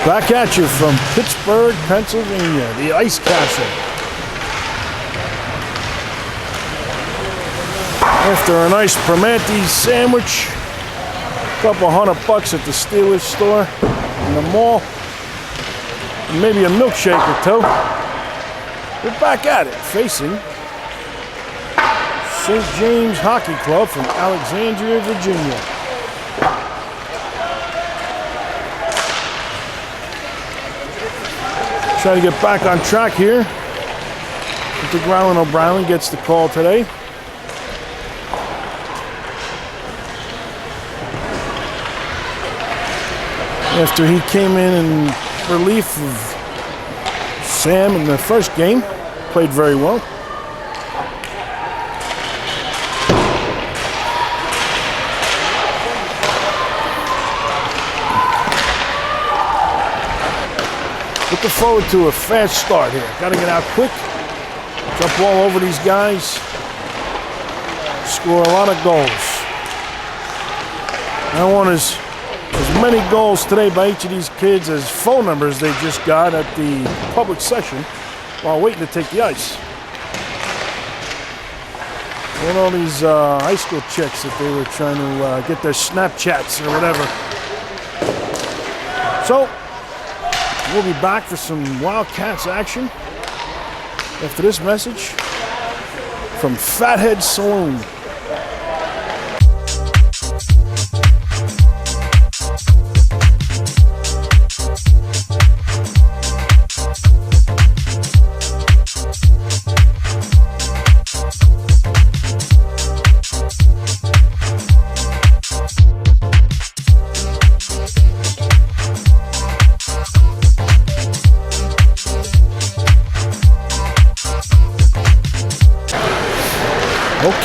Back at you from Pittsburgh, Pennsylvania, the Ice Castle. After a nice Primanti sandwich, a couple $100 at the Steelers store in the mall, and maybe a milkshake or two, we're back at it, facing St. James Hockey Club from Alexandria, Virginia. Trying to get back on track here. I think Rylan O'Brien gets the call today. After he came in relief of Sam in the first game, played very well. Looking forward to a fast start here. Got to get out quick, jump all over these guys, score a lot of goals. I want as many goals today by each of these kids as phone numbers they just got at the public session while waiting to take the ice. And all these high school chicks that they were trying to get their Snapchats or whatever. So, we'll be back for some Wildcats action after this message from Fathead Saloon.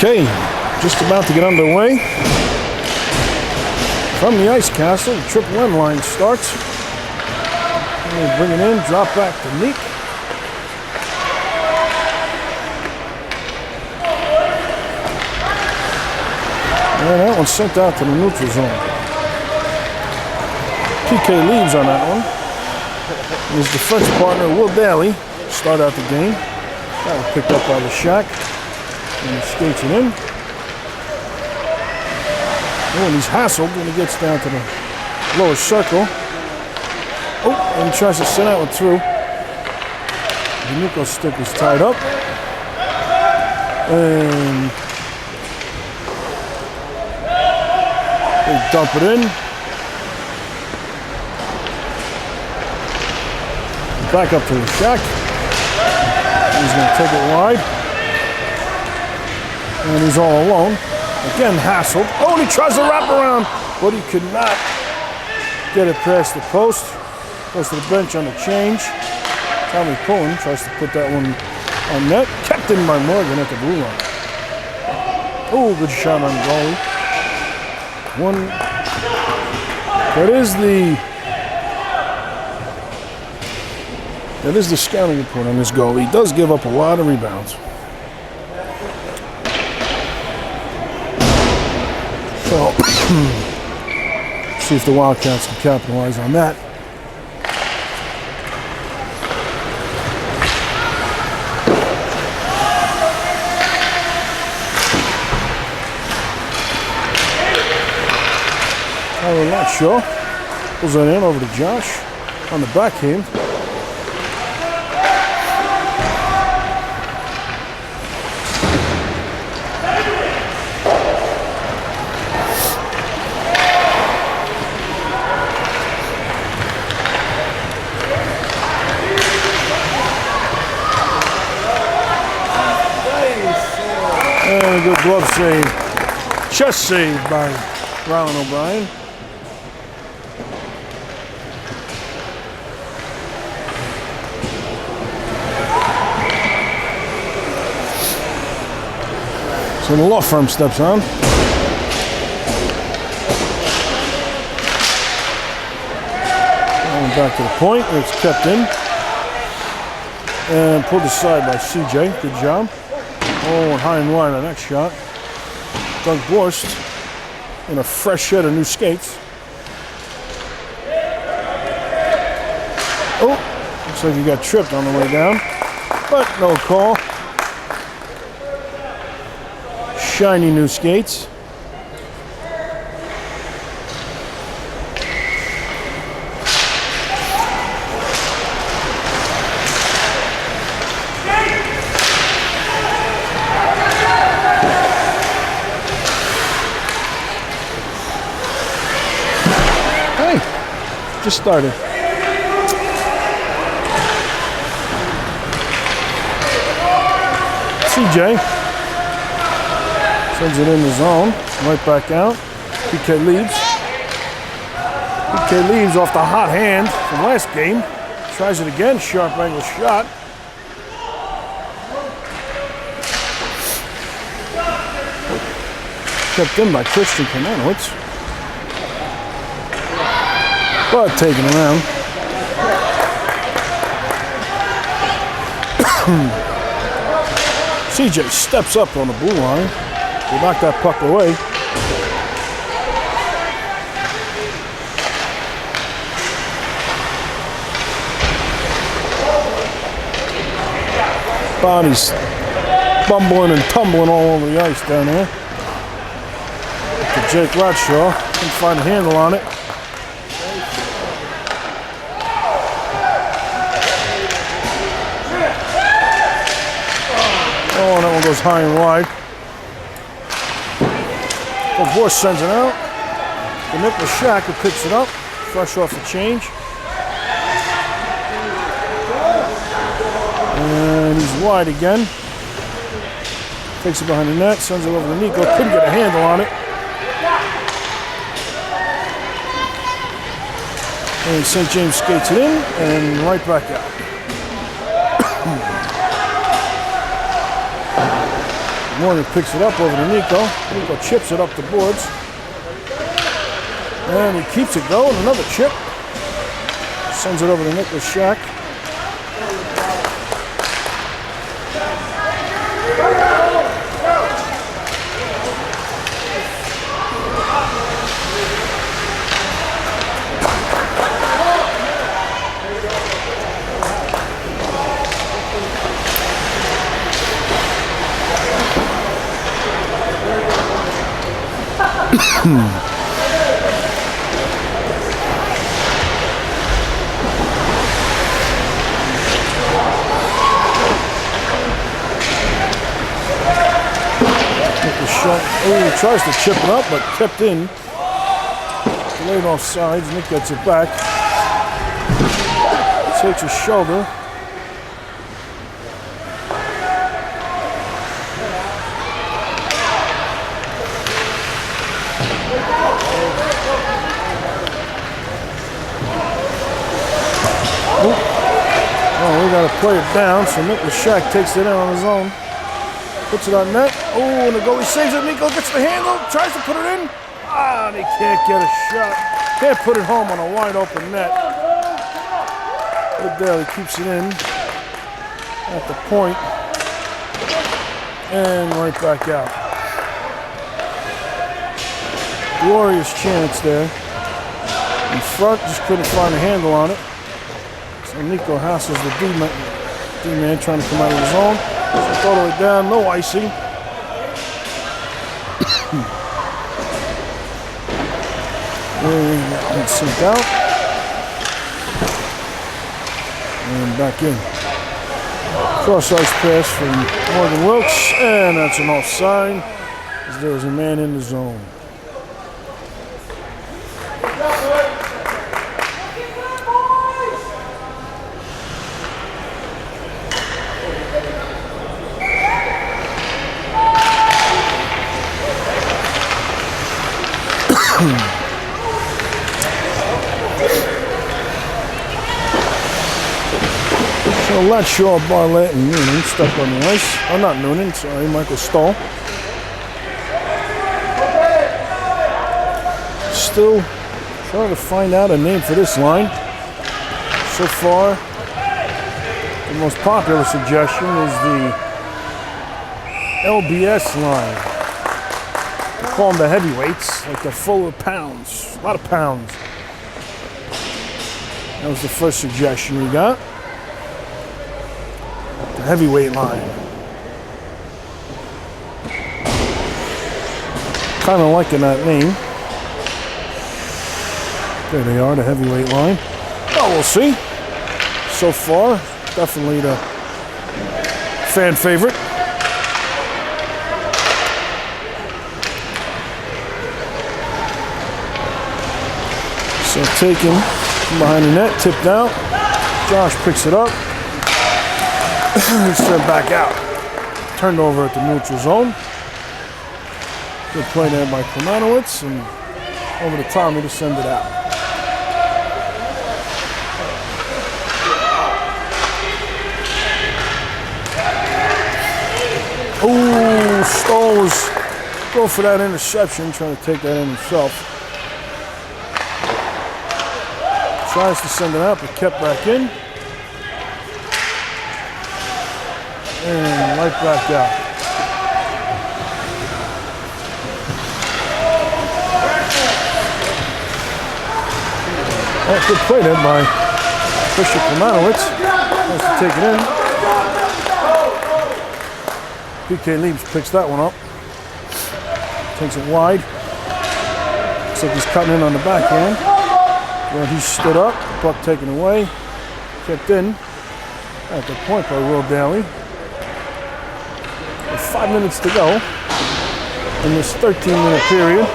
Okay, just about to get underway. From the Ice Castle, the Triple M line starts. And bring it in, drop back to Neek. And that one's sent out to the neutral zone. PK leaves on that one. And his defense partner, Will Daly, start out the game. That was picked up by the Shack. And he skates it in. Oh, and he's hassled when he gets down to the lower circle. Oh, and he tries to send that one through. The Nico stick is tied up. And they dump it in. Back up to the Shack. He's going to take it wide. And he's all alone. Again, hassled. Oh, and he tries to wrap around, but he could not get it past the post. Goes to the bench on the change. Tommy Pullen tries to put that one on net. Kept in by Morgan at the blue line. Oh, good shot on goalie. One. That is the scouting report on this goal. He does give up a lot of rebounds. So, see if the Wildcats can capitalize on that. Tyler Latshaw pulls that in over to Josh on the backhand. And a good glove save, chest save by Rylan O'Brien. So the law firm steps on. And back to the point, it's kept in. And pulled aside by CJ, good job. Oh, high and wide on that shot. Doug Borst in a fresh set of new skates. Oh, looks like he got tripped on the way down, but no call. Shiny new skates. Just started. STJ sends it in the zone, right back out. PK leads. PK leads off the hot hand from last game. Tries it again, sharp angle shot. Kept in by Christian Kamenowitz. But taken around. CJ steps up on the blue line. He knocked that puck away. Bonnie's bumbling and tumbling all over the ice down there. To Jake Ratshaw. Couldn't find a handle on it. Oh, and that one goes high and wide. The Bush sends it out. The Nicholas Shack who picks it up, fresh off the change. And he's wide again. Takes it behind the net, sends it over to Nico. Couldn't get a handle on it. And St. James skates it in and right back out. Morgan picks it up over to Nico. Nico chips it up the boards. And he keeps it going. Another chip. Sends it over to Nicholas Shack. Oh, he tries to chip it up, but kept in. Delayed off sides. Nick gets it back. Takes his shoulder. Oh, we got to play it down, so Nicholas Shack takes it in on his own. Puts it on net. Oh, and the goalie saves it. Nico gets the handle, tries to put it in. Ah, and he can't get a shot. Can't put it home on a wide open net. Good there, he keeps it in at the point. And right back out. Glorious chance there. In front, just couldn't find a handle on it. So Nico hassles the D-man trying to come out of his zone. All the way down, no icing. And sent out. And back in. Cross ice pass from Morgan Wilkes, and that's an offside, as there was a man in the zone. So Latshaw, Barlett, and Noonan stuck on the ice. Oh, not Noonan, sorry, Michael Stahl. Still trying to find out a name for this line. So far, the most popular suggestion is the LBS line. They call them the heavyweights, like they're full of pounds, a lot of pounds. That was the first suggestion we got. The heavyweight line. Kind of liking that name. There they are, the heavyweight line. Oh, we'll see. So far, definitely the fan favorite. So taken from behind the net, tipped out. Josh picks it up. He's sent back out. Turned over at the neutral zone. Good play there by Klemanowicz, and over to Tommy to send it out. Ooh, Stoll was going for that interception, trying to take that in himself. Tries to send it out, but kept back in. And right back out. Oh, good play there by Christian Klemanowicz. Tries to take it in. PK Leaps picks that one up. Takes it wide. Looks like he's cutting in on the backhand. Where he stood up, puck taken away, kept in at the point by Will Daly. With 5 minutes to go in this 13-minute period.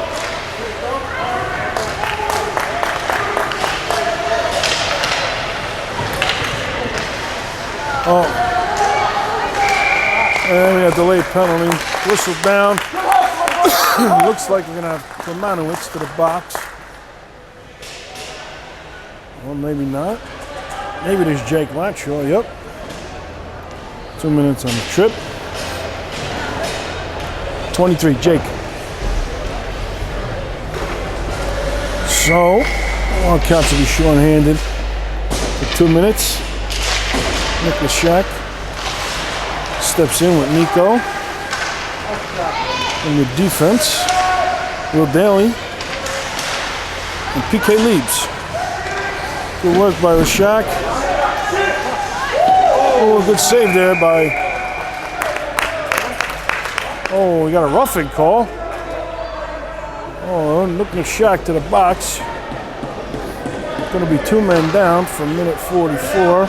Oh, and we have delayed penalty, whistled down. Looks like we're gonna have Klemanowicz to the box. Well, maybe not. Maybe there's Jake Latshaw, yep. 2 minutes on the trip. 23, Jake. So, all counts to be short-handed for 2 minutes. Nick Lashak steps in with Nico. And with defense, Will Daly and PK Leaps. Good work by Lashak. Oh, good save there by... Oh, we got a roughing call. Oh, Nick Lashak to the box. Going to be 2 men down for minute 44.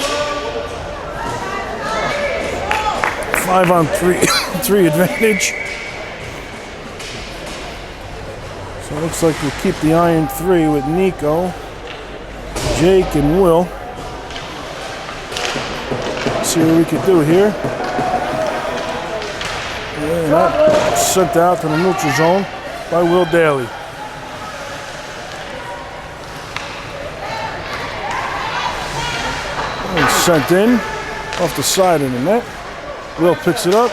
5-on-3 3 advantage. So it looks like we'll keep the iron 3 with Nico, Jake, and Will. See what we can do here. And that sent out to the neutral zone by Will Daly. And sent in off the side of the net. Will picks it up,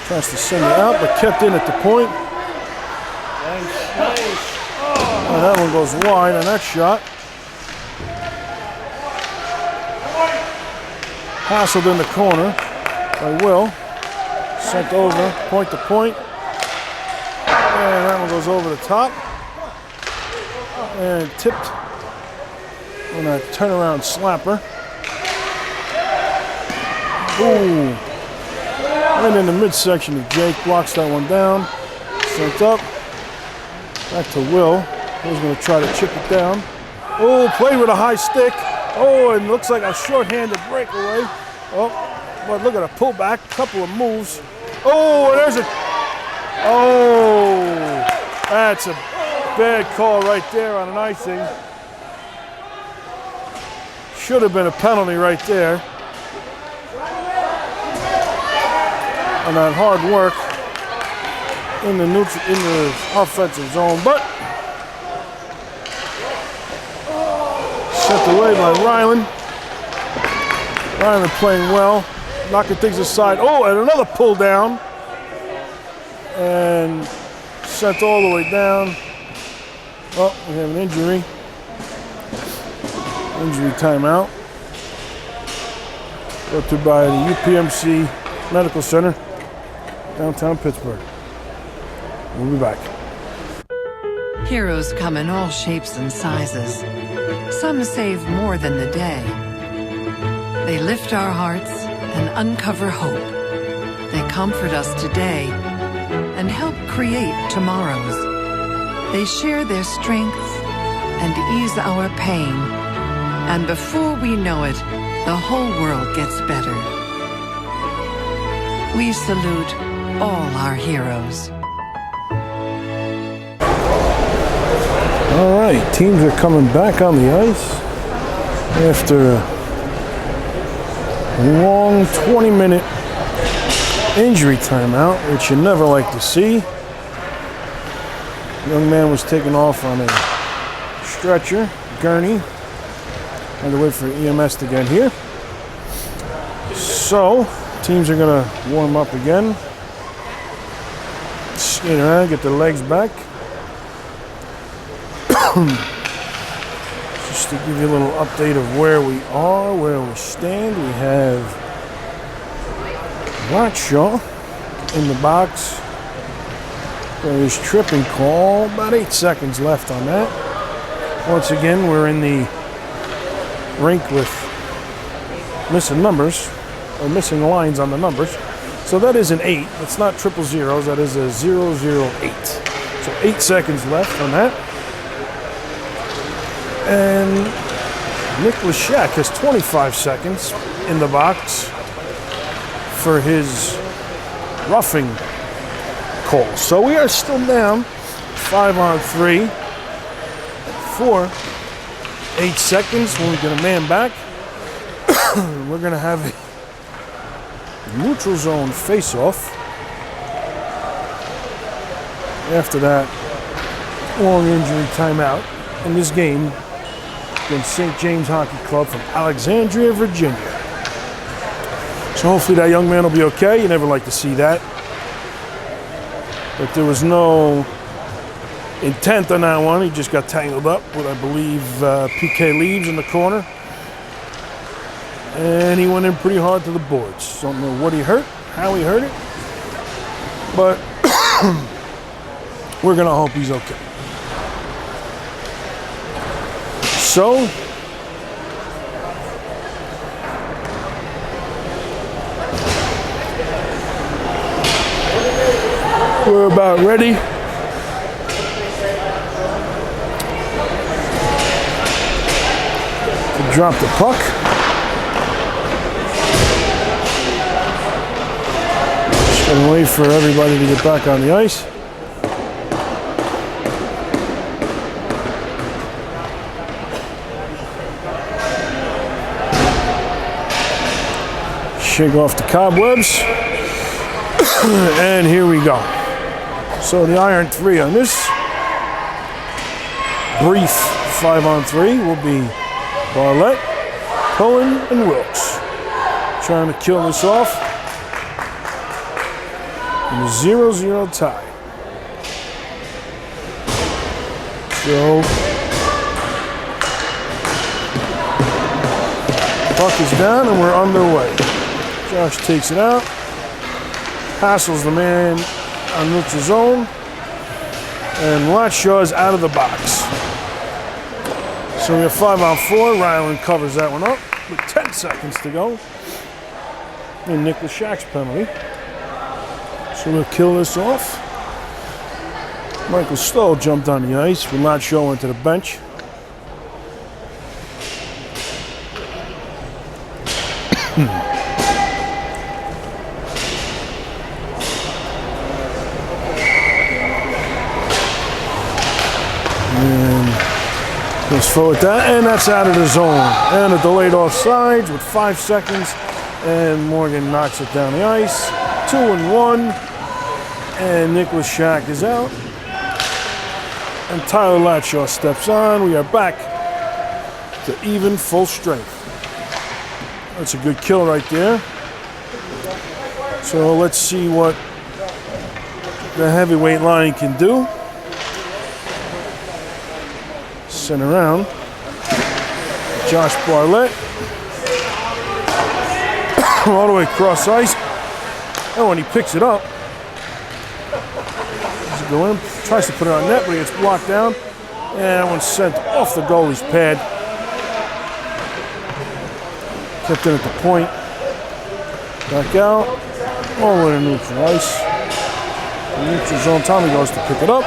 tries to send it out, but kept in at the point. And that one goes wide on that shot. Hassled in the corner by Will. Sent over, point to point. And that one goes over the top. And tipped on a turnaround slapper. Ooh. And in the midsection of Jake, blocks that one down. Sent up. Back to Will. Will's going to try to chip it down. Oh, played with a high stick. Oh, and looks like a short-handed breakaway. Oh, but look at a pullback. Couple of moves. Oh, there's a... Oh, that's a bad call right there on an icing. Should have been a penalty right there. On that hard work in the offensive zone, but sent away by Ryland. Ryland playing well, knocking things aside. Oh, and another pull down, and sent all the way down. Oh, we have an injury. Injury timeout. Brought to you by the UPMC Medical Center, downtown Pittsburgh. We'll be back. Heroes come in all shapes and sizes. Some save more than the day. They lift our hearts and uncover hope. They comfort us today and help create tomorrows. They share their strength and ease our pain. And before we know it, the whole world gets better. We salute all our heroes. All right, teams are coming back on the ice after a long 20-minute injury timeout, which you never like to see. The young man was taken off on a stretcher, gurney. Had to wait for EMS to get here. So, teams are going to warm up again. Skate around, get their legs back. Just to give you a little update of where we are, where we stand. We have Bradshaw in the box for his tripping call. About 8 seconds left on that. Once again, we're in the rink with missing numbers, or missing lines on the numbers. So that is an 8. It's not triple zeros. That is a 008. So 8 seconds left on that. And Nick Leshak has 25 seconds in the box for his roughing call. So we are still down 5-on-3 for 8 seconds. When we get a man back, we're going to have a neutral zone face-off. After that long injury timeout in this game against St. James Hockey Club from Alexandria, Virginia. So hopefully that young man will be okay. You never like to see that. But there was no intent on that one. He just got tangled up with, I believe, PK Leaves in the corner. And he went in pretty hard to the boards. Don't know what he hurt, how he hurt it. But we're going to hope he's okay. So, we're about ready. To drop the puck. Just gonna wait for everybody to get back on the ice. Shake off the cobwebs. And here we go. So the iron 3 on this brief 5-on-3 will be Barlett, Cohen, and Wilkes. Trying to kill this off in a 0-0 tie. So puck is down and we're underway. Josh takes it out. Hassles the man on neutral zone. And Latshaw is out of the box. So we have 5-on-4. Ryland covers that one up with 10 seconds to go. And Nick Leshak's penalty. So we'll kill this off. Michael Stoll jumped on the ice. Will not show into the bench. And goes forward that, and that's out of the zone. And a delayed offsides with 5 seconds. And Morgan knocks it down the ice. 2-1. And Nick Leshak is out. And Tyler Latshaw steps on. We are back to even full strength. That's a good kill right there. So let's see what the heavyweight line can do. Sent around. Josh Barlett. All the way across ice. Oh, and he picks it up. Does it go in? Tries to put it on net, but it gets blocked down. And that one's sent off the goalie's pad. Kept in at the point. Back out. All the way to neutral ice. The neutral zone. Tommy goes to pick it up.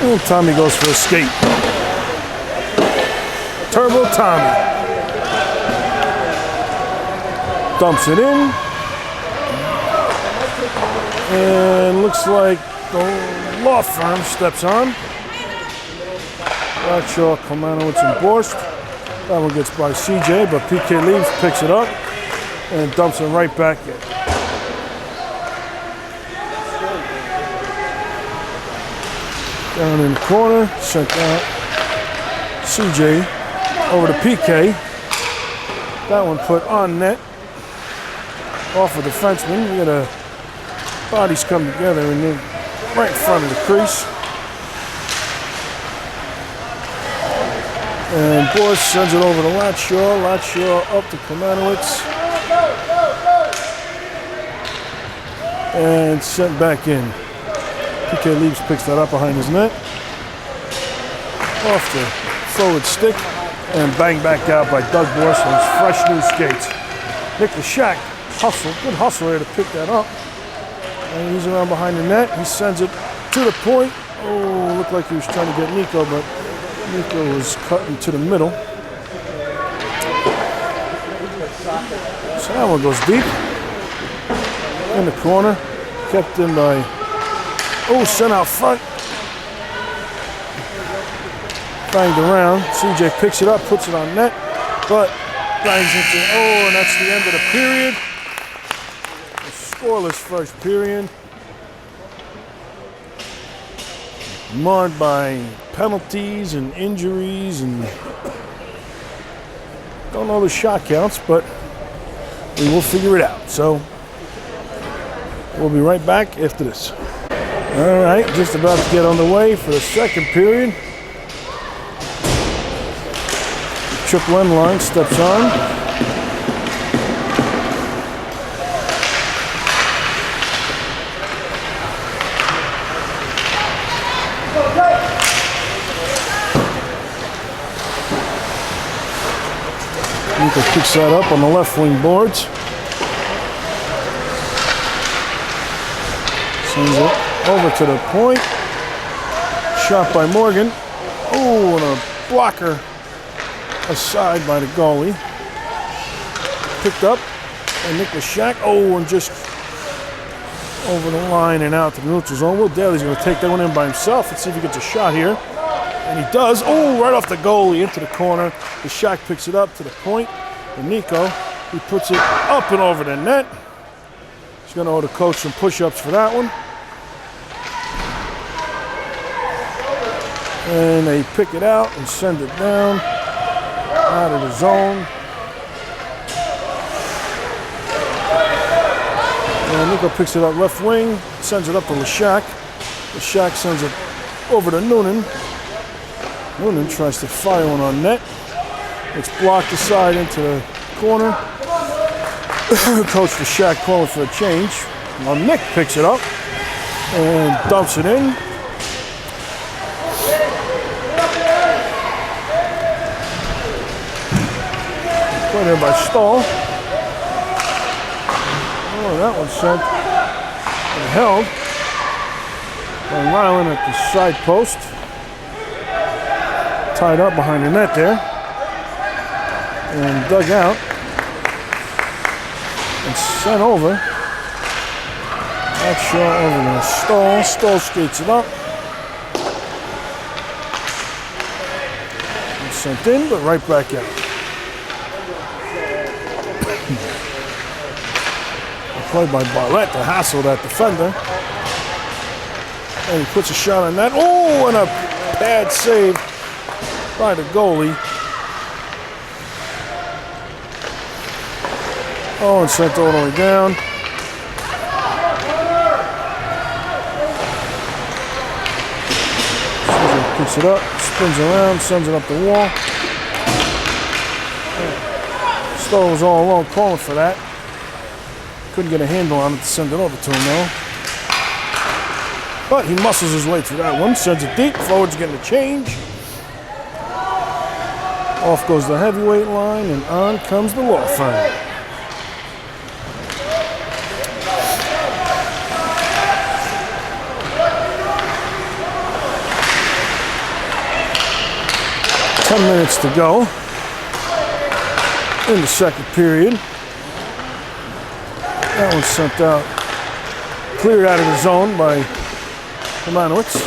And Tommy goes for a skate. Turbo Tommy. Dumps it in. And looks like the law firm steps on. Bradshaw, Komanowitz, and Borst. That one gets by CJ, but PK leaves, picks it up, and dumps it right back in. Down in the corner, sent out CJ over to PK. That one put on net. Off of the defenseman. You got bodies come together and they're right in front of the crease. And Borst sends it over to Latshaw. Latshaw up to Komanowitz. And sent back in. PK Leaves picks that up behind his net. Off the forward stick. And bang back out by Doug Borst on his fresh new skates. Nick Leshak, hustle, good hustle there to pick that up. And he's around behind the net. He sends it to the point. Oh, looked like he was trying to get Nico, but Nico was cutting to the middle. So that one goes deep. In the corner. Kept in by, sent out front. Banged around. CJ picks it up, puts it on net, but bangs into, and that's the end of the period. A scoreless first period. Marred by penalties and injuries, and don't know the shot counts, but we will figure it out. So we'll be right back after this. All right, just about to get on the way for the second period. Triple end line steps on. Nico picks that up on the left wing boards. Sends it over to the point. Shot by Morgan. Oh, and a blocker aside by the goalie. Picked up by Nick Leshak. Oh, and just over the line and out to the neutral zone. Will Daly's going to take that one in by himself. Let's see if he gets a shot here. And he does. Oh, right off the goalie into the corner. Leshak picks it up to the point. And Nico, he puts it up and over the net. He's going to owe the coach some push-ups for that one. And they pick it out and send it down out of the zone. And Nico picks it up left wing, sends it up to Leshak. Leshak sends it over to Noonan. Noonan tries to fire one on net. It's blocked aside into the corner. Coach Leshak calling for a change. Now Nick picks it up and dumps it in. Put in by Stahl. Oh, that one sent and held by Ryland at the side post. Tied up behind the net there. And dug out. And sent over. That's over to Stahl. Stahl skates it up. And sent in, but right back out. Played by Barlett to hassle that defender. And he puts a shot on that. Oh, and a bad save by the goalie. Oh, and sent all the way down. Picks it up, spins around, sends it up the wall. Stoll was all alone calling for that. Couldn't get a handle on it to send it over to him though. But he muscles his way through that one, sends it deep, forward's getting a change. Off goes the heavyweight line, and on comes the law firm. Minutes to go in the second period. That one's sent out, cleared out of the zone by Romanowitz,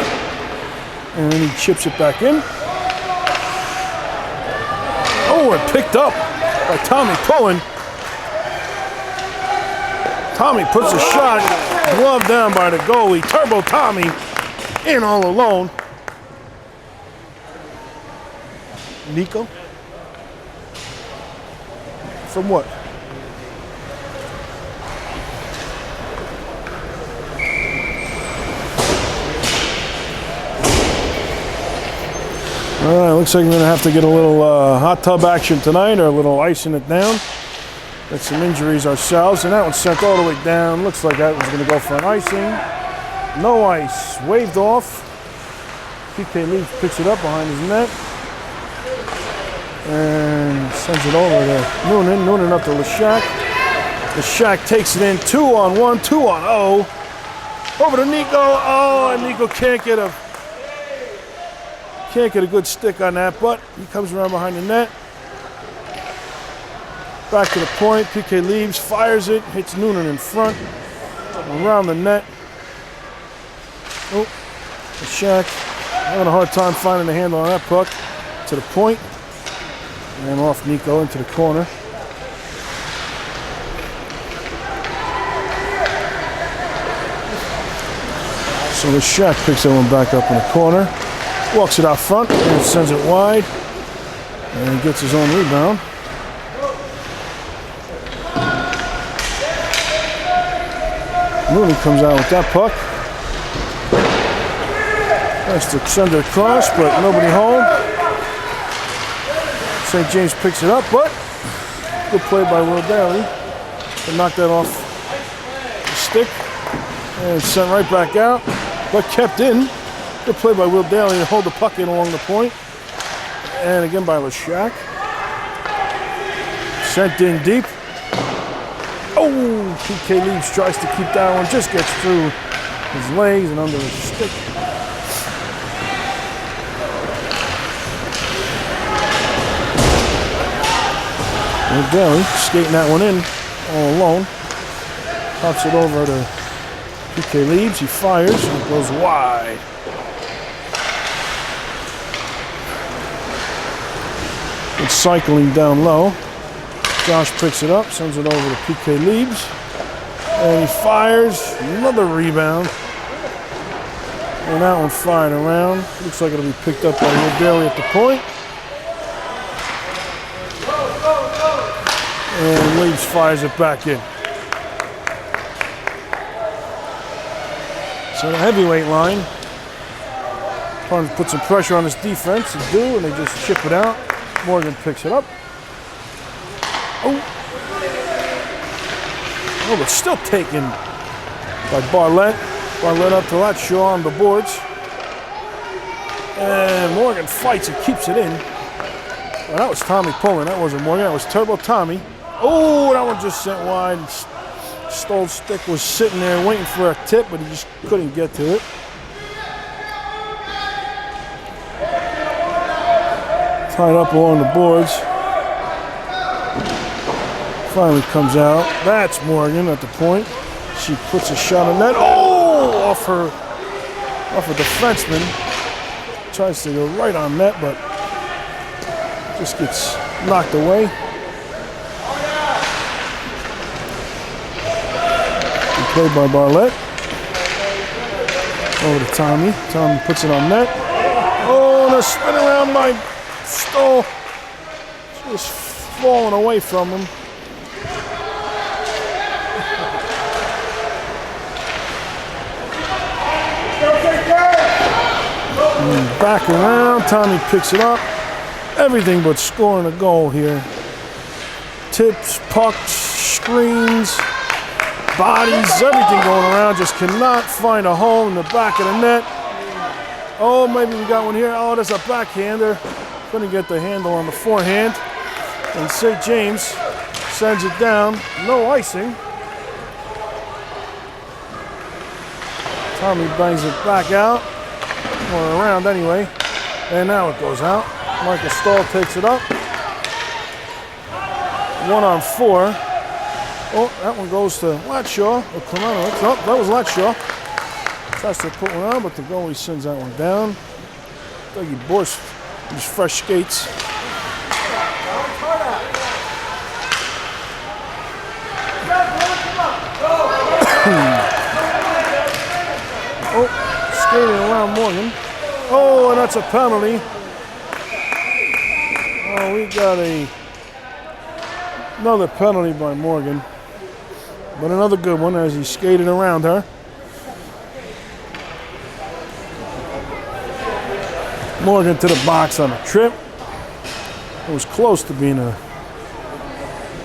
and then he chips it back in. Oh, and picked up by Tommy Pullen. Tommy puts a shot, glove down by the goalie. Turbo Tommy in all alone. Nico? From what? All right, looks like we're gonna have to get a little hot tub action tonight, or a little icing it down. Got some injuries ourselves, and that one's sent all the way down. Looks like that was gonna go for an icing. No ice, waved off. PK Leach picks it up behind his net. And sends it over to Noonan. Noonan up to Leshak. Leshak takes it in 2-on-1, 2-on-0. Over to Nico. Oh, and Nico can't get a good stick on that, but he comes around behind the net. Back to the point. PK leaves, fires it, hits Noonan in front. Around the net. Oh, Leshak having a hard time finding the handle on that puck. To the point. And off Nico into the corner. So Leshak picks that one back up in the corner. Walks it out front and sends it wide. And gets his own rebound. Mooney comes out with that puck. Tries to send it across, but nobody home. St. James picks it up, but good play by Will Daly to knock that off the stick and sent right back out, but kept in. Good play by Will Daly to hold the puck in along the point, and again by Leshak. Sent in deep. Oh, PK Leaves tries to keep that one, just gets through his legs and under his stick. Will Daly skating that one in all alone. Pops it over to PK Leaves. He fires and it goes wide. It's cycling down low. Josh picks it up, sends it over to PK Leaves. And he fires. Another rebound. And that one fired around. Looks like it'll be picked up by Will Daly at the point. And Leaves fires it back in. So the heavyweight line, trying to put some pressure on this defense, they do, and they just chip it out. Morgan picks it up. Oh, but still taken by Barlett. Barlett up to Latshaw on the boards. And Morgan fights and keeps it in. Well, that was Tommy Pullen. That wasn't Morgan. That was Turbo Tommy. Oh, that one just sent wide. Stoll's stick was sitting there waiting for a tip, but he just couldn't get to it. Tied up along the boards. Finally comes out. That's Morgan at the point. She puts a shot on net. Oh, off a defenseman. Tries to go right on net, but just gets knocked away. Played by Barlett. Over to Tommy. Tommy puts it on net. Oh, and a spin around by Stoll. Just falling away from him. And back around. Tommy picks it up. Everything but scoring a goal here. Tips, pucks, screens. Bodies, everything going around, just cannot find a hole in the back of the net. Oh, maybe we got one here. Oh, that's a backhander. couldn't get the handle on the forehand. And St. James sends it down. No icing. Tommy bangs it back out. Or around anyway. And now it goes out. Michael Stahl takes it up. 1-on-4. Oh, that one goes to Latshaw. Or Clemano. Oh, that was Latshaw. Tries to put one on, but the goalie sends that one down. Dougie Borst, his fresh skates. Oh, skating around Morgan. Oh, and that's a penalty. Oh, we got another penalty by Morgan. But another good one as he skated around her. Morgan to the box on a trip. It was close to being a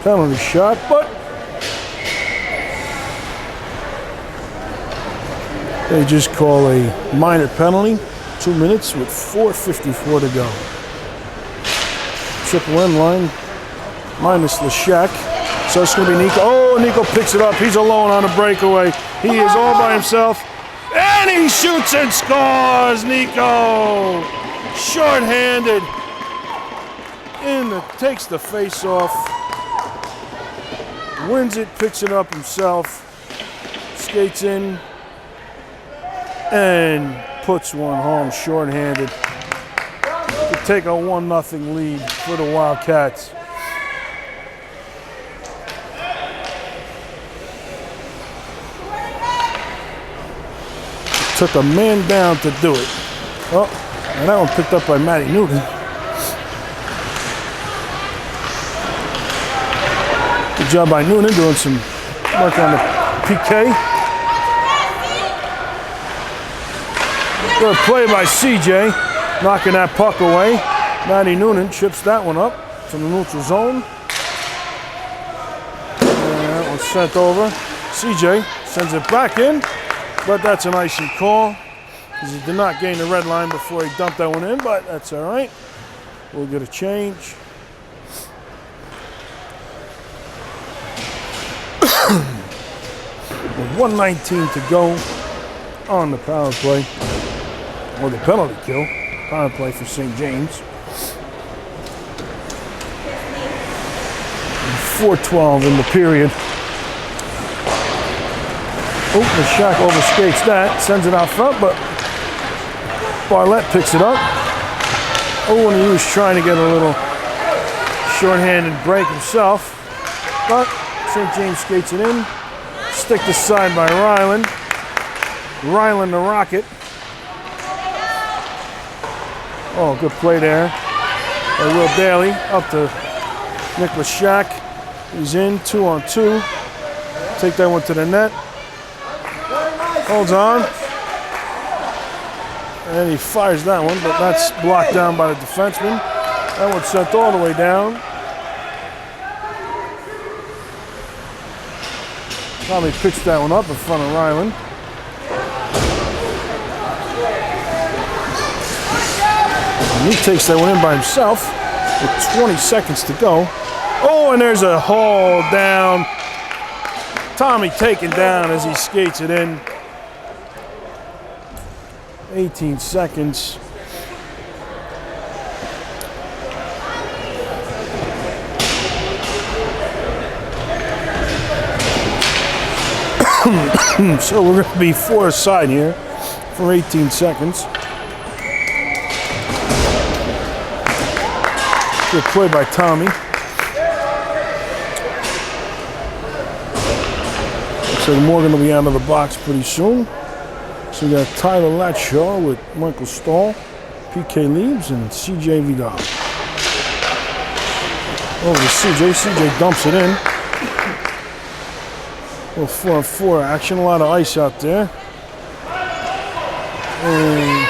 penalty shot, but they just call a minor penalty. 2 minutes with 4:54 to go. Triple M line minus Leshak. So it's going to be Nico. Oh, Nico picks it up. He's alone on a breakaway. He is all by himself. And he shoots and scores, Nico! Short-handed. Takes the face off. Wins it, picks it up himself. Skates in. And puts one home short-handed. To take a 1-0 lead for the Wildcats. Took a man down to do it. Oh, and that one picked up by Matty Newton. Good job by Noonan doing some work on the PK. Good play by CJ, knocking that puck away. Matty Noonan chips that one up from the neutral zone. And that one's sent over. CJ sends it back in. But that's an icing call because he did not gain the red line before he dumped that one in, but that's all right. We'll get a change. With 1:19 to go on the power play, or the penalty kill, power play for St. James. 4:12 in the period. Oh, the Shack overskates that, sends it out front, but Barlett picks it up. Oh, and he was trying to get a little short-handed break himself, but St. James skates it in. Stick this side by Ryland. Ryland the Rocket. Oh, good play there by Will Daly up to Nicholas Shack. He's in, 2-on-2. Take that one to the net. Holds on. And he fires that one, but that's blocked down by the defenseman. That one's sent all the way down. Tommy picks that one up in front of Ryland. And he takes that one in by himself with 20 seconds to go. Oh, and there's a haul down. Tommy taken down as he skates it in. 18 seconds. So we're going to be four aside here for 18 seconds. Good play by Tommy. Looks like Morgan will be out of the box pretty soon. So we got Tyler Latshaw with Michael Stahl, PK Leaves, and CJ Vidal. Over to CJ. CJ dumps it in. A little 4-on-4 action. A lot of ice out there. And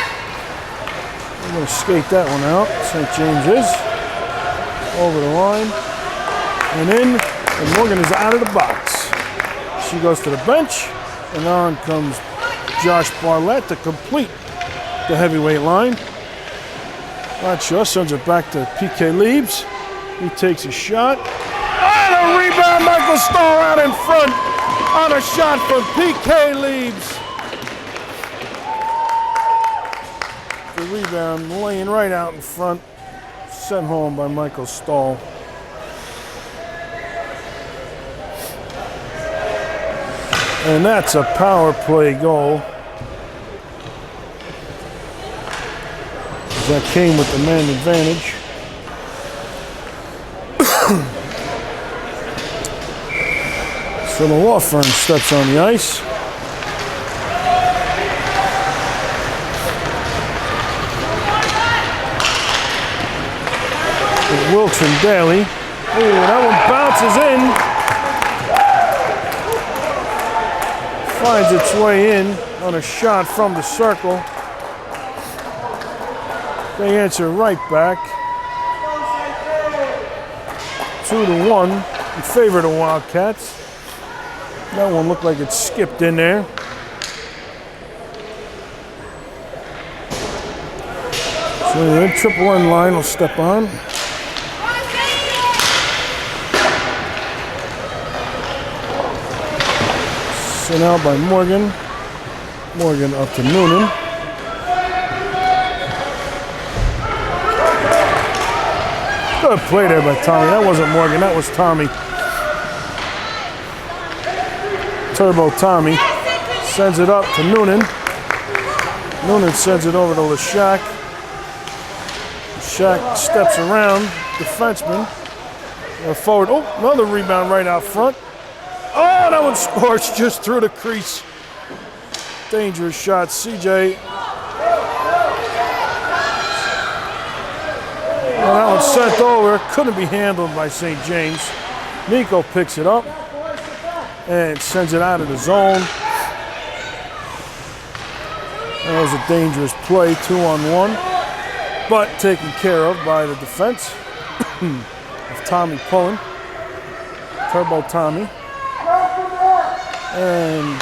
we're going to skate that one out. St. James is. Over the line. And in. And Morgan is out of the box. She goes to the bench. And on comes Josh Barlett to complete the heavyweight line. Bradshaw sends it back to PK Leibs. He takes a shot. And a rebound, Michael Stoll out in front on a shot from PK Leibs. The rebound laying right out in front. Sent home by Michael Stoll. And that's a power play goal. That came with the man advantage. So the law firm steps on the ice. With Wilkes and Daly. Ooh, that one bounces in. Finds its way in on a shot from the circle. They answer right back. 2-1 in favor of the Wildcats. That one looked like it skipped in there. So the triple N line will step on. Sent out by Morgan. Morgan up to Noonan. Good play there by Tommy. That wasn't Morgan, that was Tommy. Turbo Tommy sends it up to Noonan. Noonan sends it over to Leshak. Leshak steps around, defenseman. Forward, oh, another rebound right out front. Oh, that one scores just through the crease. Dangerous shot, CJ. Well, that one sent over, couldn't be handled by St. James. Nico picks it up and sends it out of the zone. That was a dangerous play, 2-on-1, but taken care of by the defense of Tommy Pullen. Turbo Tommy. And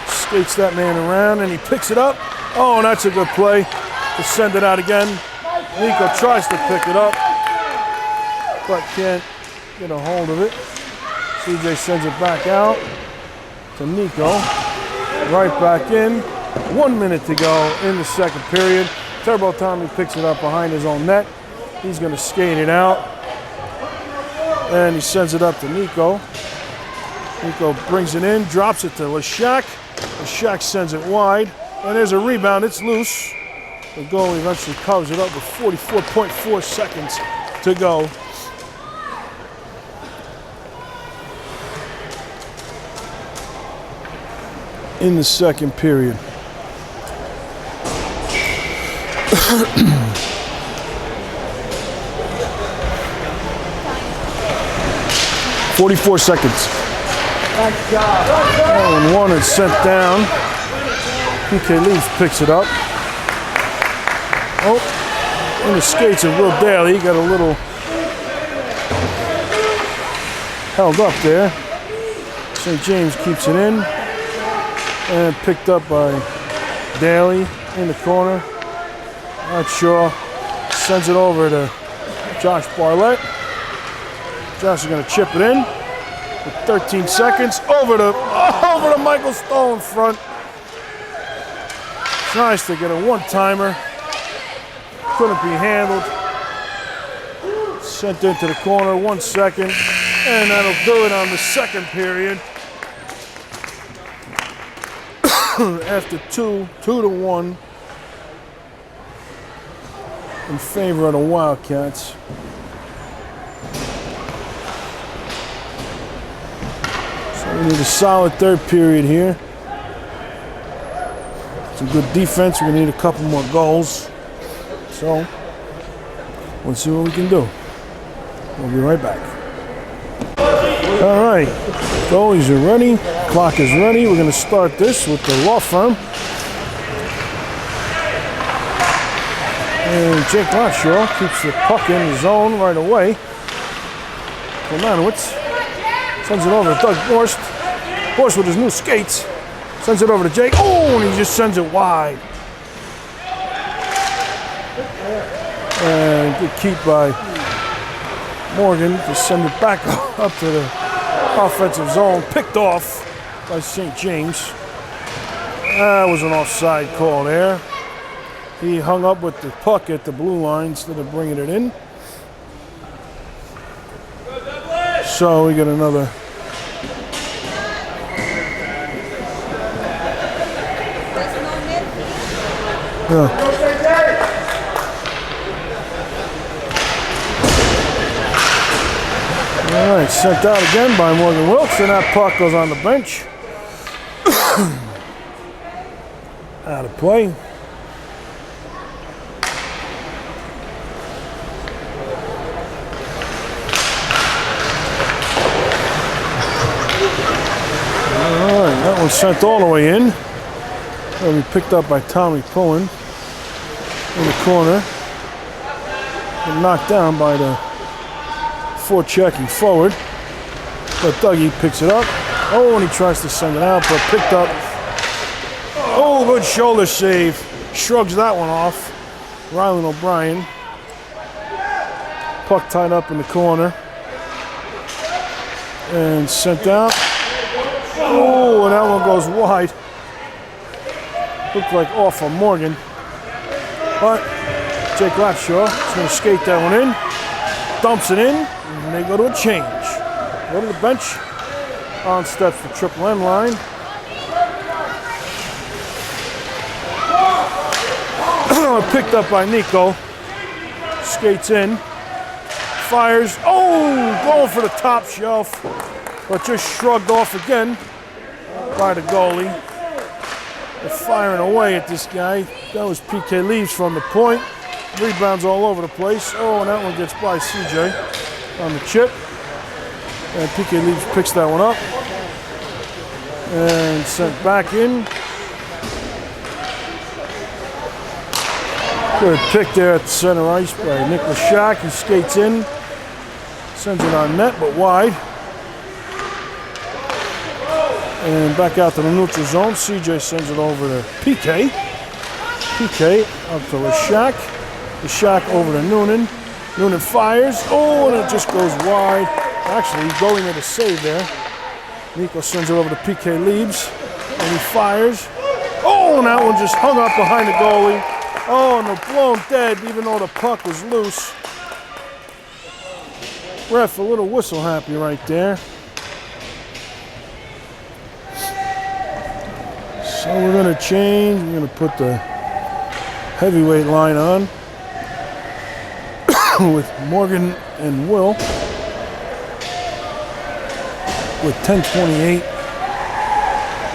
skates that man around and he picks it up. Oh, and that's a good play to send it out again. Nico tries to pick it up, but can't get a hold of it. CJ sends it back out to Nico. Right back in. 1 minute to go in the second period. Turbo Tommy picks it up behind his own net. He's going to skate it out. And he sends it up to Nico. Nico brings it in, drops it to Leshak. Leshak sends it wide. And there's a rebound. It's loose. The goal eventually covers it up with 44.4 seconds to go. In the second period. 44 seconds. Nice job. And one is sent down. PK Leibs picks it up. Oh, in the skates of Will Daly. He got a little held up there. St. James keeps it in. And picked up by Daly in the corner. Not sure. Sends it over to Josh Barlett. Josh is going to chip it in with 13 seconds. Over to Michael Stoll in front. Tries to get a one-timer. Couldn't be handled. Sent into the corner, 1 second. And that'll do it on the second period. After 2-1 in favor of the Wildcats. So we need a solid third period here. Some good defense. We're going to need a couple more goals. So let's see what we can do. We'll be right back. All right, goalies are ready. Clock is ready. We're going to start this with the law firm. And Jake Bradshaw keeps the puck in the zone right away. Komanowitz sends it over to Doug Borst. Borst with his new skates. Sends it over to Jake. Oh, and he just sends it wide. And good keep by Morgan to send it back up to the offensive zone. Picked off by St. James. That was an offside call there. He hung up with the puck at the blue line instead of bringing it in. So we get another. Yeah. All right, sent out again by Morgan Wilkes, and that puck goes on the bench. Out of play. All right, that one's sent all the way in. That'll be picked up by Tommy Pullen in the corner. And knocked down by the forechecking forward. But Dougie picks it up. Oh, and he tries to send it out, but picked up. Oh, good shoulder save. Shrugs that one off. Rylan O'Brien. Puck tied up in the corner. And sent out. Oh, and that one goes wide. Looked like off of Morgan. But Jake Latshaw is going to skate that one in. Dumps it in. And they go to a change. Go to the bench. On steps the triple M line. Picked up by Nico. Skates in. Fires. Oh, going for the top shelf. But just shrugged off again by the goalie. They're firing away at this guy. That was PK Leaves from the point. Rebounds all over the place. Oh, and that one gets by CJ on the chip. And PK Leaves picks that one up. And sent back in. Good pick there at the center ice by Nick Lashak. He skates in. Sends it on net, but wide. And back out to the neutral zone. CJ sends it over to PK. PK up to Lashak. Lashak over to Noonan. Noonan fires. Oh, and it just goes wide. Actually, going at a save there. Nico sends it over to PK Leaves. And he fires. Oh, and that one just hung up behind the goalie. Oh, and they're blown dead, even though the puck was loose. Ref a little whistle happy right there. So we're going to change. We're going to put the heavyweight line on with Morgan and Will with 10:28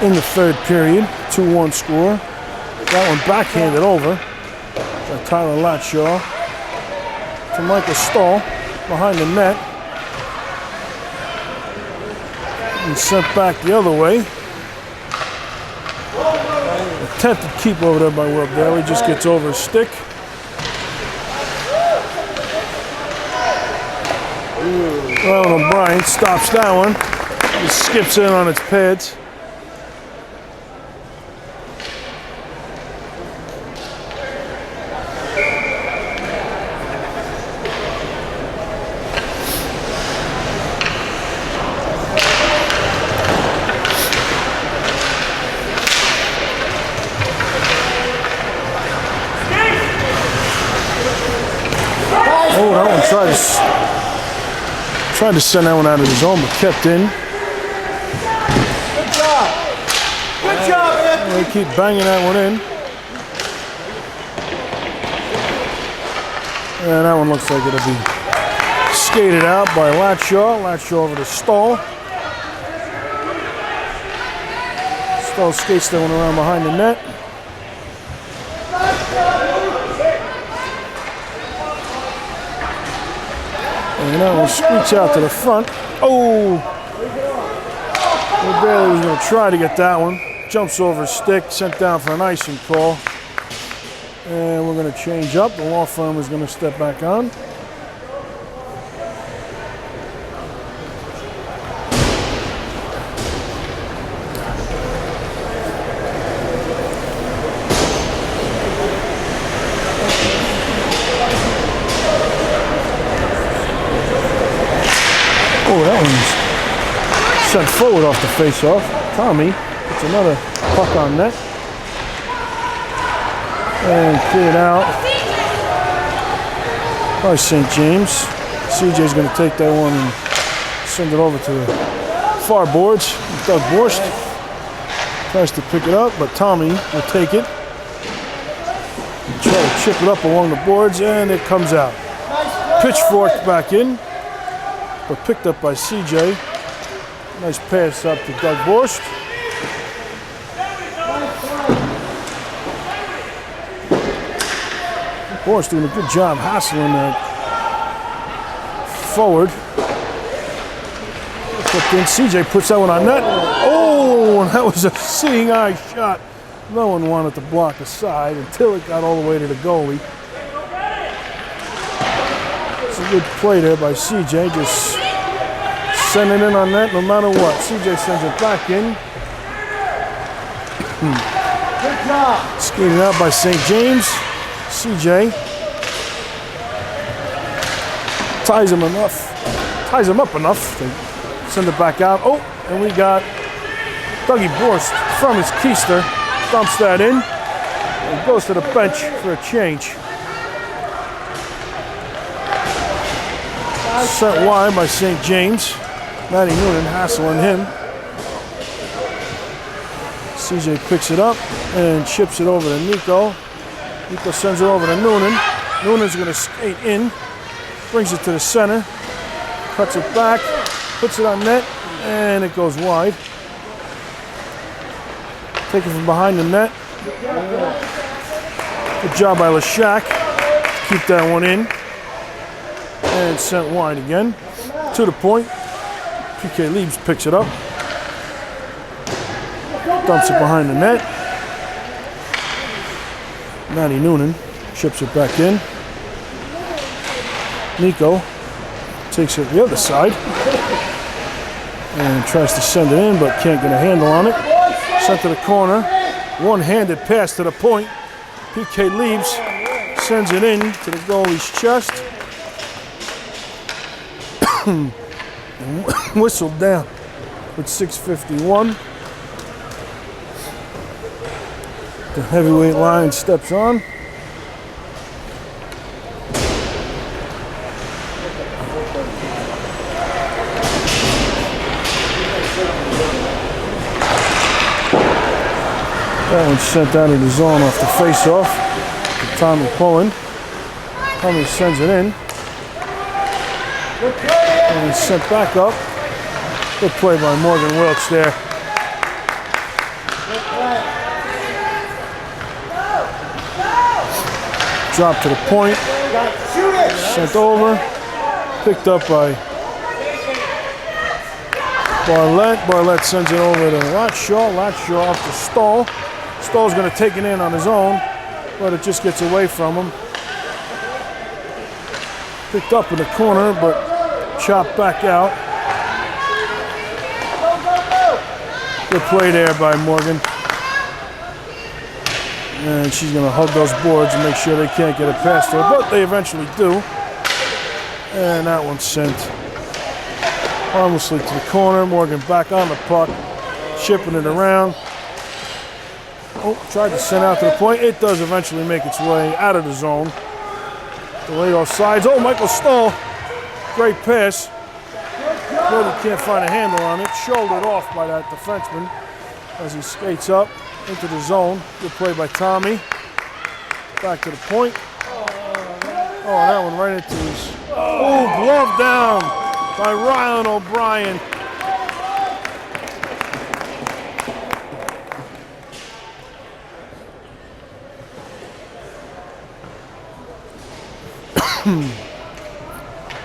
in the third period. 2-1 score. That one backhanded over by Tyler Latshaw to Michael Stahl behind the net. And sent back the other way. Attempted keep over there by Will Daly, just gets over his stick. Well, O'Brien stops that one. He skips in on its pads. Oh, that one tried to send that one out of the zone, but kept in. Good job. Good job, Anthony. They keep banging that one in. And that one looks like it'll be skated out by Latshaw. Latshaw over to Stahl. Stahl skates that one around behind the net. And that one squeaks out to the front. Oh! Will Bailey was going to try to get that one. Jumps over his stick, sent down for an icing call. And we're going to change up. The law firm is going to step back on. James sent forward off the face-off. Tommy puts another puck on net. And cleared out by St. James. CJ's going to take that one and send it over to the far boards. Doug Borst tries to pick it up, but Tommy will take it. And try to chip it up along the boards, and it comes out. Pitchforked back in, but picked up by CJ. Nice pass up to Doug Borst. Borst doing a good job hassling that forward. But then CJ puts that one on net. Oh, and that was a seeing eye shot. No one wanted to block aside until it got all the way to the goalie. It's a good play there by CJ, just sending it on net no matter what. CJ sends it back in. Good job. Skated out by St. James. CJ ties him up enough to send it back out. Oh, and we got Dougie Borst from his keister, dumps that in, and goes to the bench for a change. Sent wide by St. James. Matty Noonan hassling him. CJ picks it up and chips it over to Nico. Nico sends it over to Noonan. Noonan's going to skate in, brings it to the center, cuts it back, puts it on net, and it goes wide. Taken from behind the net. Good job by Lashak. Keep that one in. And sent wide again. To the point. PK Leibs picks it up. Dumps it behind the net. Matty Noonan chips it back in. Nico takes it the other side and tries to send it in, but can't get a handle on it. Sent to the corner. One-handed pass to the point. PK Leibs sends it in to the goalie's chest. And whistled down with 6:51. The heavyweight line steps on. That one's sent out of the zone off the face-off to Tommy Pullen. Tommy sends it in. And he's sent back up. Good play by Morgan Wilkes there. Drop to the point. Sent over. Picked up by Barlett. Barlett sends it over to Latshaw. Latshaw off to Stahl. Stahl's going to take it in on his own, but it just gets away from him. Picked up in the corner, but chopped back out. Good play there by Morgan. And she's going to hug those boards and make sure they can't get it past her, but they eventually do. And that one's sent harmlessly to the corner. Morgan back on the puck, chipping it around. Oh, tried to send out to the point. It does eventually make its way out of the zone. Delayed off sides. Oh, Michael Stahl. Great pass. Brody can't find a handle on it. Shouldered off by that defenseman as he skates up into the zone. Good play by Tommy. Back to the point. Oh, that one right into his... Oh, glove down by Ryan O'Brien.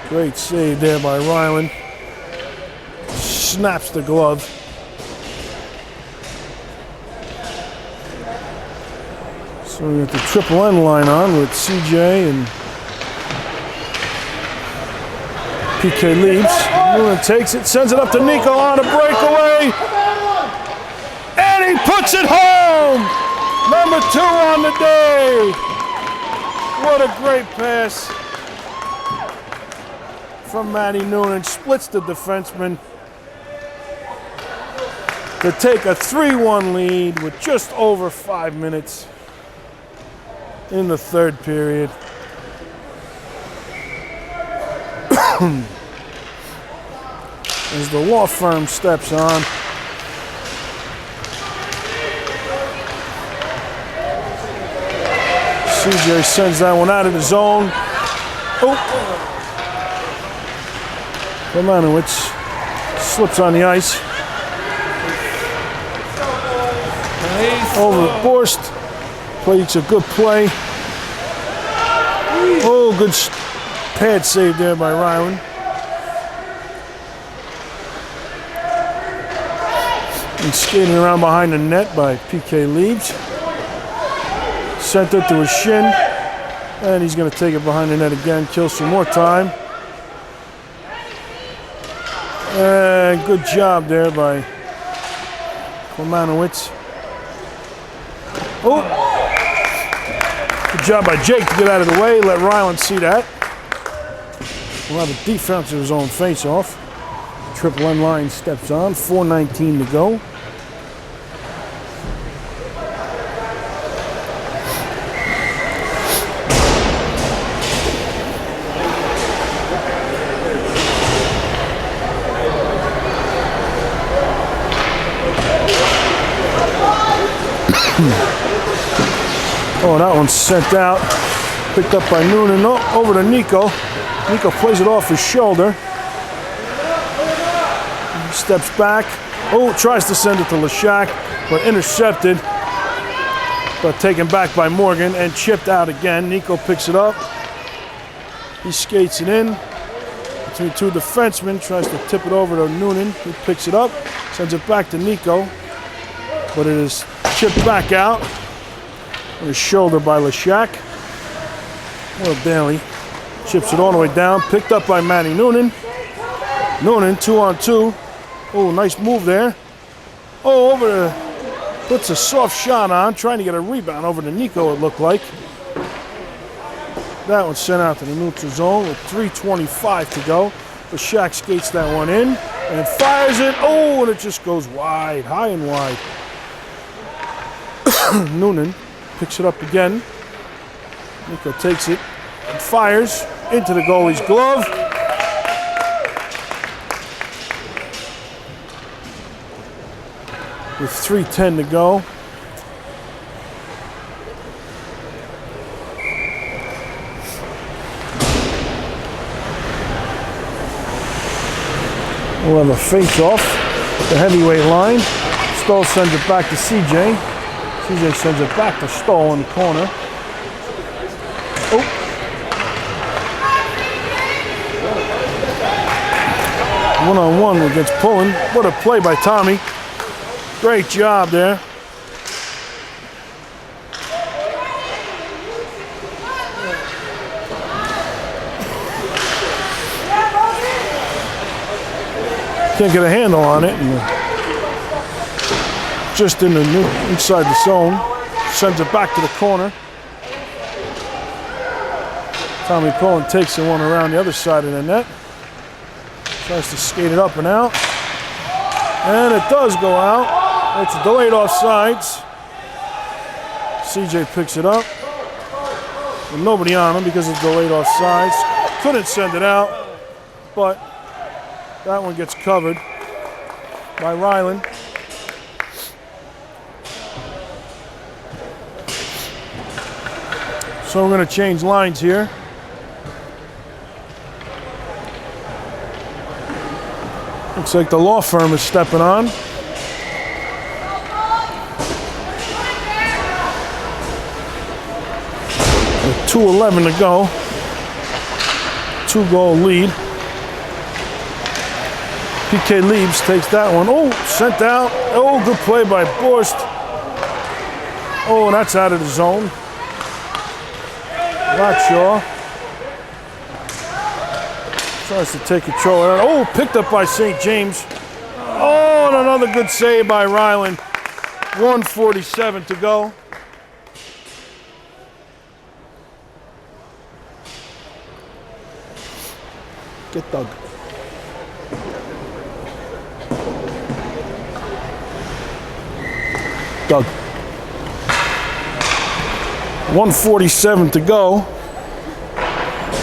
Great save there by Ryland. Snaps the glove. So we got the triple N line on with CJ and PK Leibs. Noonan takes it, sends it up to Nico on a breakaway. And he puts it home! Number 2 on the day. What a great pass from Matty Noonan. Splits the defenseman to take a 3-1 lead with just over 5 minutes in the third period. As the law firm steps on. STJ sends that one out of the zone. Oh! Romanowicz slips on the ice. Over Borst. Plays a good play. Oh, good pad save there by Ryland. And skating around behind the net by PK Leaves. Sent it to his shin. And he's going to take it behind the net again. Kill some more time. And good job there by Romanowicz. Oh! Good job by Jake to get out of the way. Let Ryland see that. We'll have a defense of his own face-off. Triple M line steps on. 4:19 to go. Oh, that one's sent out. Picked up by Noonan. Oh, over to Nico. Nico plays it off his shoulder. He steps back. Oh, tries to send it to Leshak, but intercepted. But taken back by Morgan and chipped out again. Nico picks it up. He skates it in between two defensemen. Tries to tip it over to Noonan. He picks it up. Sends it back to Nico. But it is chipped back out. On his shoulder by Leshak. Well, Daly chips it all the way down. Picked up by Matty Noonan. Noonan 2-on-2. Oh, nice move there. Oh, over to, puts a soft shot on. Trying to get a rebound over to Nico, it looked like. That one sent out to the neutral zone with 3:25 to go. Leshak skates that one in and fires it. Oh, and it just goes wide, high and wide. Noonan picks it up again. Nico takes it and fires into the goalie's glove. With 3:10 to go. We'll have a face-off. The heavyweight line. Stoll sends it back to CJ. CJ sends it back to Stoll in the corner. Oh. One-on-one against Pullen. What a play by Tommy. Great job there. Can't get a handle on it. And just in the inside the zone. Sends it back to the corner. Tommy Pullen takes the one around the other side of the net. Tries to skate it up and out. And it does go out. It's delayed offsides. CJ picks it up. With nobody on him because of delayed offsides. Couldn't send it out. But that one gets covered by Ryland. So we're going to change lines here. Looks like the law firm is stepping on. With 2:11 to go. 2-goal lead. PK Leaves takes that one. Oh, sent out. Oh, good play by Borst. Oh, and that's out of the zone. Latshaw tries to take control of that. Oh, picked up by St. James. Oh, and another good save by Ryland. 1:47 to go. Get Doug. Doug. 1:47 to go.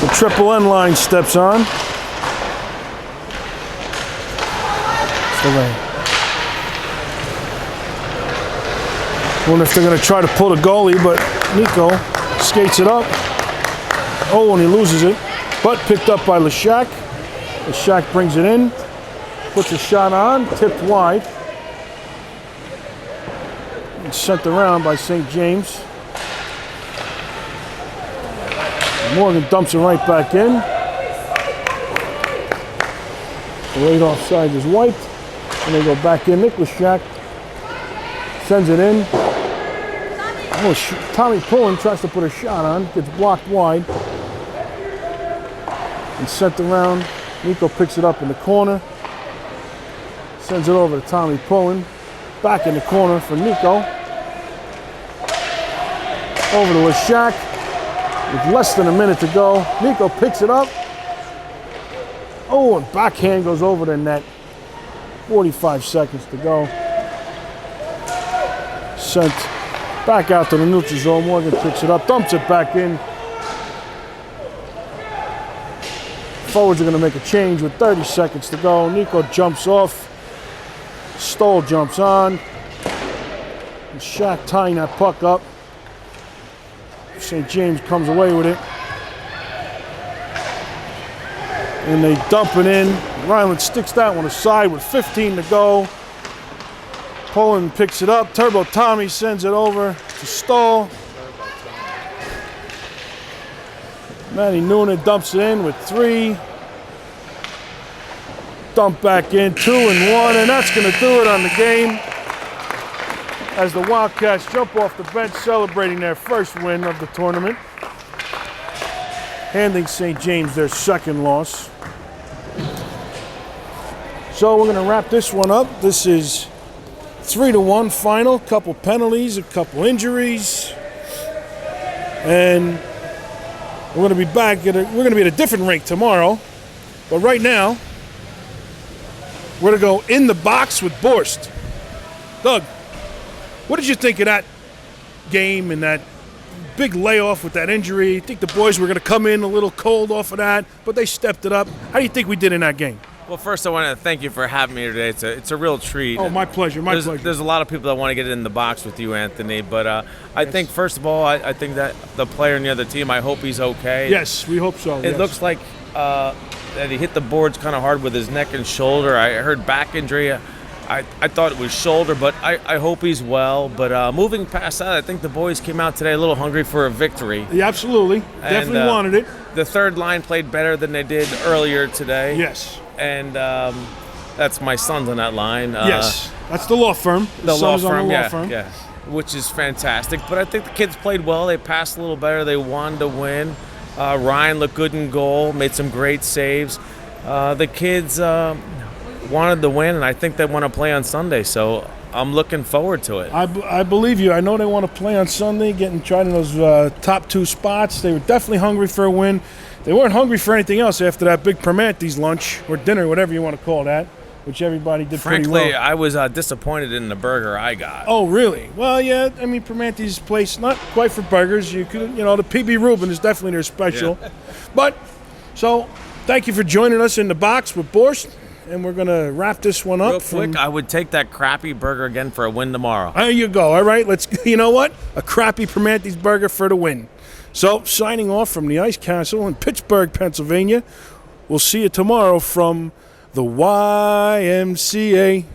The triple N line steps on. Still there. Wonder if they're going to try to pull the goalie, but Nico skates it up. Oh, and he loses it. But picked up by Leshak. Leshak brings it in. Puts a shot on. Tipped wide. And sent around by St. James. Morgan dumps it right back in. The late offside is wiped. And they go back in. Nick Leshak sends it in. Oh, Tommy Pullen tries to put a shot on, gets blocked wide, and sent around. Nico picks it up in the corner, sends it over to Tommy Pullen, back in the corner for Nico. Over to Leshak, with less than a minute to go. Nico picks it up. Oh, and backhand goes over the net. 45 seconds to go. Sent back out to the neutral zone. Morgan picks it up, dumps it back in. Forwards are going to make a change with 30 seconds to go. Nico jumps off. Stoll jumps on. And Shaq tying that puck up. St. James comes away with it. And they dump it in. Ryland sticks that one aside with 15 to go. Poland picks it up. Turbo Tommy sends it over to Stoll. Manny Noonan dumps it in with 3. Dump back in, 2 and 1, and that's going to do it on the game. As the Wildcats jump off the bench celebrating their first win of the tournament. Handing St. James their second loss. So we're going to wrap this one up. This is 3-1 final, couple penalties, a couple injuries, and we're going to be back we're going to be at a different rink tomorrow. But right now, we're going to go in the box with Borst. Doug, what did you think of that game and that big layoff with that injury? I think the boys were going to come in a little cold off of that, but they stepped it up. How do you think we did in that game? Well, first I want to thank you for having me today. It's a real treat. Oh, my pleasure, my pleasure. There's a lot of people that want to get in the box with you, Anthony. But I think, first of all, I think that the player in the other team, I hope he's okay. Yes, we hope so. It looks like that he hit the boards kind of hard with his neck and shoulder. I heard back injury. I thought it was shoulder, but I hope he's well. But moving past that, I think the boys came out today a little hungry for a victory. Yeah, absolutely. Definitely wanted it. The third line played better than they did earlier today. Yes. And that's my son's on that line. Yes, that's the law firm. The law firm, yeah, which is fantastic. But I think the kids played well. They passed a little better. They wanted to win. Ryan looked good in goal, made some great saves. The kids wanted to win, and I think they want to play on Sunday. So I'm looking forward to it. I believe you. I know they want to play on Sunday, trying in those top 2 spots. They were definitely hungry for a win. They weren't hungry for anything else after that big Permante's lunch or dinner, whatever you want to call that, which everybody did pretty well. Frankly, I was disappointed in the burger I got. Oh, really? Well, yeah. I mean, Permante's place not quite for burgers. You could, the PB Reuben is definitely their special. Yeah. But so, thank you for joining us in the box with Borst, and we're gonna wrap this one up. Real quick, I would take that crappy burger again for a win tomorrow. There you go. All right, let's. You know what? A crappy Permante's burger for the win. So, signing off from the Ice Castle in Pittsburgh, Pennsylvania. We'll see you tomorrow from the YMCA.